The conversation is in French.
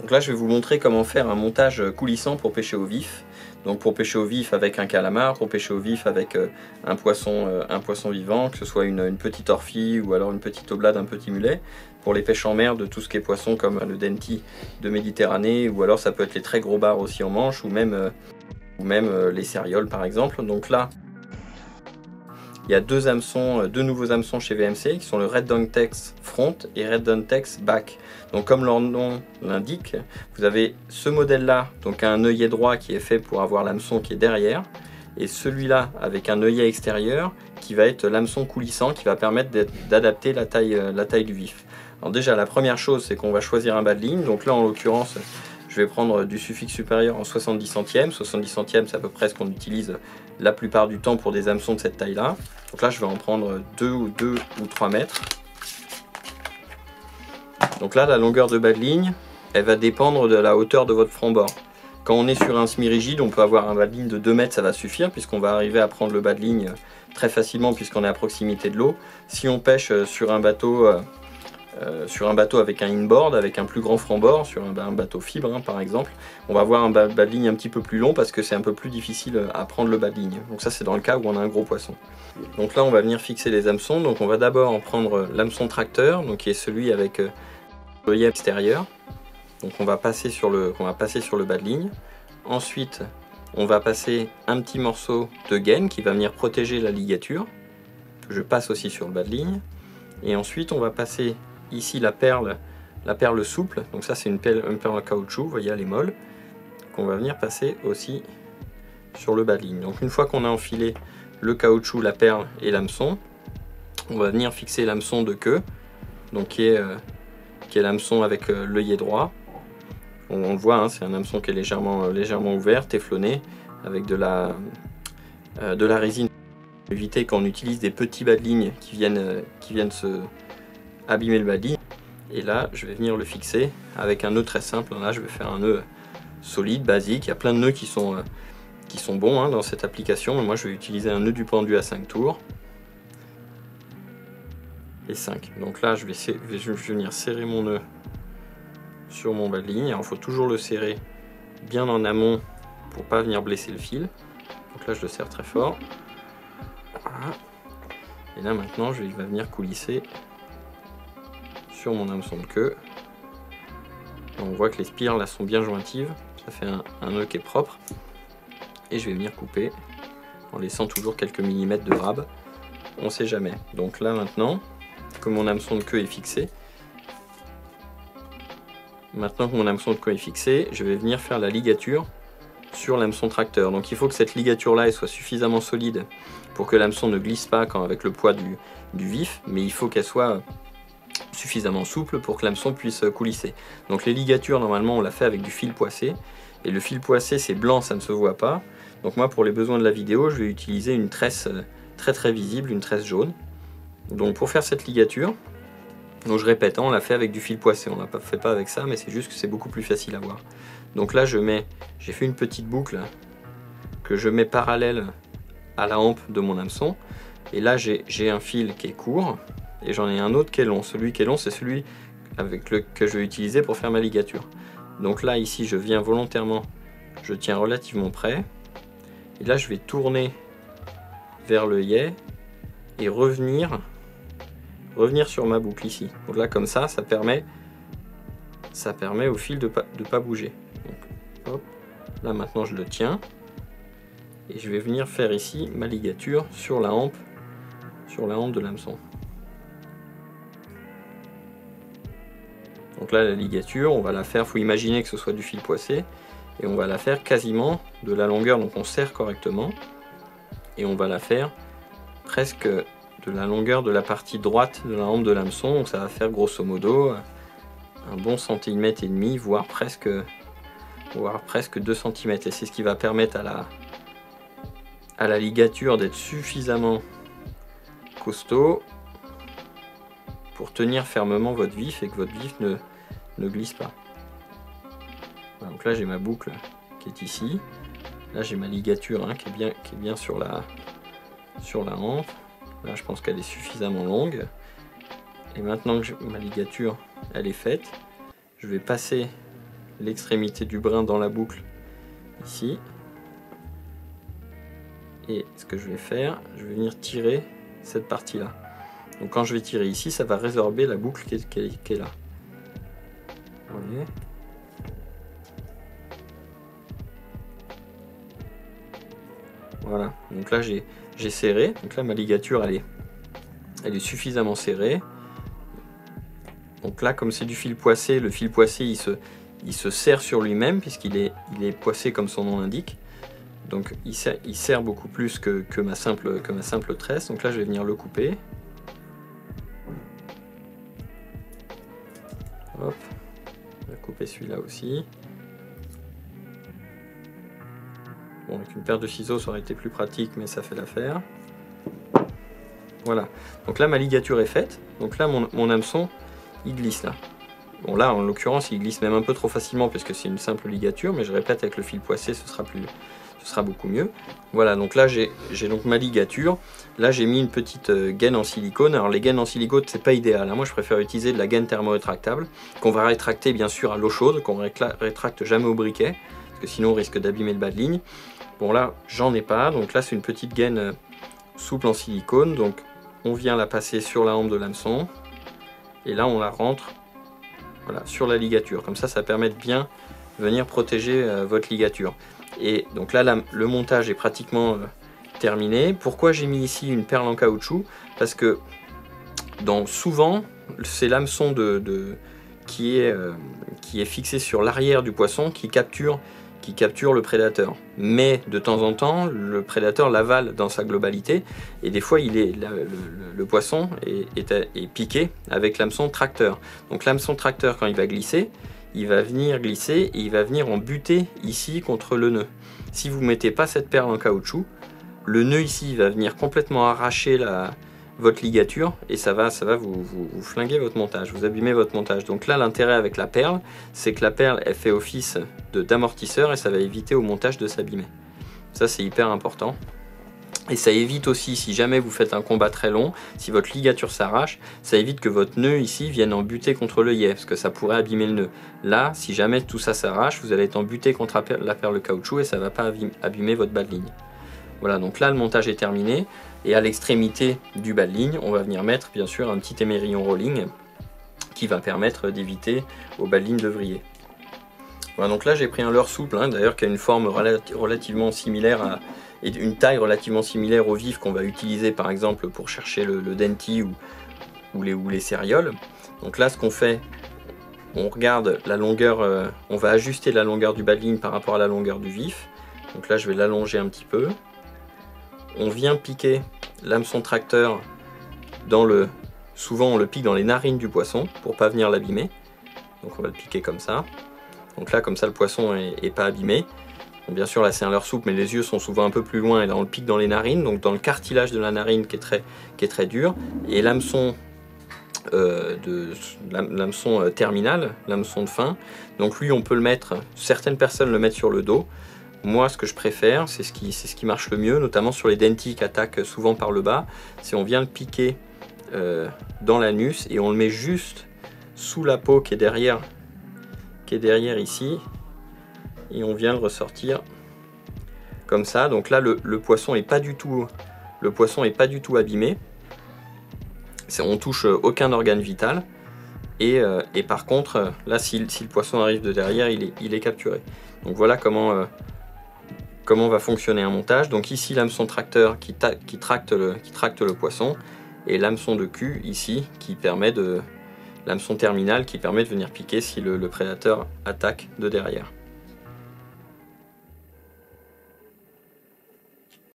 Donc là je vais vous montrer comment faire un montage coulissant pour pêcher au vif. Donc pour pêcher au vif avec un calamar, pour pêcher au vif avec un poisson vivant, que ce soit une petite orphie ou alors une petite oblade, un petit mulet. Pour les pêches en mer de tout ce qui est poisson comme le denti de Méditerranée, ou alors ça peut être les très gros bars aussi en Manche, ou même les cérioles par exemple. Donc là, il y a deux nouveaux hameçons chez VMC qui sont le Red Dontex Front et Red Dontex Back. Donc comme leur nom l'indique, vous avez ce modèle-là, donc un œillet droit qui est fait pour avoir l'hameçon qui est derrière, et celui-là avec un œillet extérieur qui va être l'hameçon coulissant qui va permettre d'adapter la taille du vif. Alors déjà la première chose c'est qu'on va choisir un bas de ligne, donc là en l'occurrence je vais prendre du suffixe supérieur en 70 centièmes. 70 centièmes c'est à peu près ce qu'on utilise la plupart du temps pour des hameçons de cette taille là. Donc là je vais en prendre 2 ou 3 mètres. Donc là la longueur de bas de ligne elle va dépendre de la hauteur de votre franc-bord. Quand on est sur un semi-rigide on peut avoir un bas de ligne de 2 mètres, ça va suffire puisqu'on va arriver à prendre le bas de ligne très facilement puisqu'on est à proximité de l'eau. Si on pêche sur un bateau avec un inboard, avec un plus grand franc-bord, sur un bateau fibre par exemple, on va avoir un bas de ligne un petit peu plus long parce que c'est un peu plus difficile à prendre le bas de ligne. Donc ça c'est dans le cas où on a un gros poisson. Donc là on va venir fixer les hameçons. Donc on va d'abord en prendre l'hameçon tracteur, donc qui est celui avec l'œillet extérieur. Donc on va passer sur le bas de ligne. Ensuite on va passer un petit morceau de gaine qui va venir protéger la ligature. Je passe aussi sur le bas de ligne. Et ensuite on va passer ici la perle souple, donc ça c'est une perle en caoutchouc, vous voyez elle est molle, qu'on va venir passer aussi sur le bas de ligne. Donc une fois qu'on a enfilé le caoutchouc, la perle et l'hameçon, on va venir fixer l'hameçon de queue, donc qui est l'hameçon avec l'œillet droit. On le voit, hein, c'est un hameçon qui est légèrement ouvert, téflonné, avec de la résine. Éviter quand on utilise des petits bas de ligne qui viennent se abîmer le bas de ligne. Et là je vais venir le fixer avec un nœud très simple. Là je vais faire un nœud solide, basique. Il y a plein de nœuds qui sont bons hein, dans cette application. Mais moi je vais utiliser un nœud du pendu à 5 tours. Et 5. Donc là je vais venir serrer mon nœud sur mon bas de ligne. Alors il faut toujours le serrer bien en amont pour pas venir blesser le fil. Donc là je le serre très fort. Voilà. Et là maintenant il va venir coulisser sur mon hameçon de queue. Et on voit que les spires là sont bien jointives, ça fait un nœud qui est propre. Et je vais venir couper en laissant toujours quelques millimètres de rab, on sait jamais. Donc là maintenant que mon hameçon de queue est fixé, je vais venir faire la ligature sur l'hameçon tracteur. Donc il faut que cette ligature là elle soit suffisamment solide pour que l'hameçon ne glisse pas avec le poids du vif, mais il faut qu'elle soit suffisamment souple pour que l'hameçon puisse coulisser. Donc les ligatures normalement on l'a fait avec du fil poissé, et le fil poissé c'est blanc, ça ne se voit pas. Donc moi pour les besoins de la vidéo je vais utiliser une tresse très visible, une tresse jaune. Donc pour faire cette ligature, donc je répète, hein, on l'a fait avec du fil poissé, on ne l'a fait pas avec ça, mais c'est juste que c'est beaucoup plus facile à voir. Donc là j'ai fait une petite boucle que je mets parallèle à la hampe de mon hameçon, et là j'ai un fil qui est court et j'en ai un autre qui est long. Celui qui est long c'est celui que je vais utiliser pour faire ma ligature. Donc là ici je viens volontairement, je tiens relativement près, et là je vais tourner vers l'œillet et revenir sur ma boucle ici. Donc là comme ça permet au fil de pas bouger. Donc, hop, là maintenant je le tiens et je vais venir faire ici ma ligature sur la hampe de l'hameçon. Donc là la ligature, on va la faire, faut imaginer que ce soit du fil poissé, et on va la faire quasiment de la longueur, donc on serre correctement, et on va la faire presque de la longueur de la partie droite de la hampe de l'hameçon. Donc ça va faire grosso modo un bon centimètre et demi, voire presque 2 cm, et c'est ce qui va permettre à la ligature d'être suffisamment costaud pour tenir fermement votre vif et que votre vif ne glisse pas. Voilà, donc là j'ai ma boucle qui est ici, là j'ai ma ligature hein, qui est bien sur la hampe. Là je pense qu'elle est suffisamment longue, et maintenant que ma ligature elle est faite, je vais passer l'extrémité du brin dans la boucle ici. Et ce que je vais faire, je vais venir tirer cette partie-là. Donc quand je vais tirer ici, ça va résorber la boucle qui est là. Vous voyez ? Voilà, donc là j'ai serré, donc là ma ligature elle est suffisamment serrée. Donc là, comme c'est du fil poissé, le fil poissé il se serre sur lui-même puisqu'il est poissé comme son nom l'indique. Donc il serre beaucoup plus que ma simple tresse. Donc là je vais venir le couper. Hop, je vais couper celui-là aussi. Bon, avec une paire de ciseaux ça aurait été plus pratique, mais ça fait l'affaire. Voilà, donc là ma ligature est faite. Donc là mon hameçon il glisse là. Bon là en l'occurrence il glisse même un peu trop facilement puisque c'est une simple ligature, mais je répète avec le fil poissé ce sera beaucoup mieux. Voilà, donc là j'ai donc ma ligature. Là j'ai mis une petite gaine en silicone. Alors les gaines en silicone c'est pas idéal, hein. Moi je préfère utiliser de la gaine thermo-rétractable qu'on va rétracter bien sûr à l'eau chaude, qu'on rétracte jamais au briquet parce que sinon on risque d'abîmer le bas de ligne. Bon là j'en ai pas, donc là c'est une petite gaine souple en silicone, donc on vient la passer sur la hampe de l'hameçon et là on la rentre, voilà, sur la ligature. Comme ça permet de bien venir protéger votre ligature. Et donc là le montage est pratiquement terminé. Pourquoi j'ai mis ici une perle en caoutchouc? Parce que souvent c'est l'hameçon qui est fixé sur l'arrière du poisson qui capture le prédateur. Mais de temps en temps, le prédateur l'avale dans sa globalité et des fois le poisson est piqué avec l'hameçon tracteur. Donc l'hameçon tracteur, quand il va glisser, il va venir glisser et il va venir en buter ici contre le nœud. Si vous ne mettez pas cette perle en caoutchouc, le nœud ici va venir complètement arracher votre ligature et ça va vous flinguer votre montage, vous abîmer votre montage. Donc là l'intérêt avec la perle, c'est que la perle elle fait office d'amortisseur et ça va éviter au montage de s'abîmer. Ça c'est hyper important. Et ça évite aussi, si jamais vous faites un combat très long, si votre ligature s'arrache, ça évite que votre nœud ici vienne en buter contre l'œillet, parce que ça pourrait abîmer le nœud. Là, si jamais tout ça s'arrache, vous allez être en buté contre la perle caoutchouc et ça ne va pas abîmer votre bas de ligne. Voilà, donc là le montage est terminé. Et à l'extrémité du bas de ligne, on va venir mettre bien sûr un petit émerillon rolling qui va permettre d'éviter au bas de ligne de vriller. Voilà, donc là j'ai pris un leurre souple, hein, d'ailleurs qui a une forme relativement similaire et une taille relativement similaire au vif qu'on va utiliser par exemple pour chercher le denti ou les cérioles. Donc là ce qu'on fait, on regarde la longueur, on va ajuster la longueur du bas de ligne par rapport à la longueur du vif. Donc là je vais l'allonger un petit peu. On vient piquer l'hameçon tracteur souvent on le pique dans les narines du poisson pour pas venir l'abîmer. Donc on va le piquer comme ça. Donc là comme ça le poisson est pas abîmé. Bon, bien sûr là c'est un leurre souple mais les yeux sont souvent un peu plus loin et là on le pique dans les narines, donc dans le cartilage de la narine qui est très dur. Et l'hameçon terminal, l'hameçon de fin, donc lui on peut le mettre, certaines personnes le mettent sur le dos. Moi ce que je préfère, c'est ce qui marche le mieux, notamment sur les dentis qui attaquent souvent par le bas, c'est on vient le piquer dans l'anus et on le met juste sous la peau qui est derrière ici, et on vient le ressortir comme ça. Donc là le poisson est pas du tout abîmé, on touche aucun organe vital et par contre là si le poisson arrive de derrière il est capturé. Donc voilà comment va fonctionner un montage. Donc ici l'hameçon tracteur qui tracte le poisson et l'hameçon de cul ici l'hameçon terminal qui permet de venir piquer si le prédateur attaque de derrière.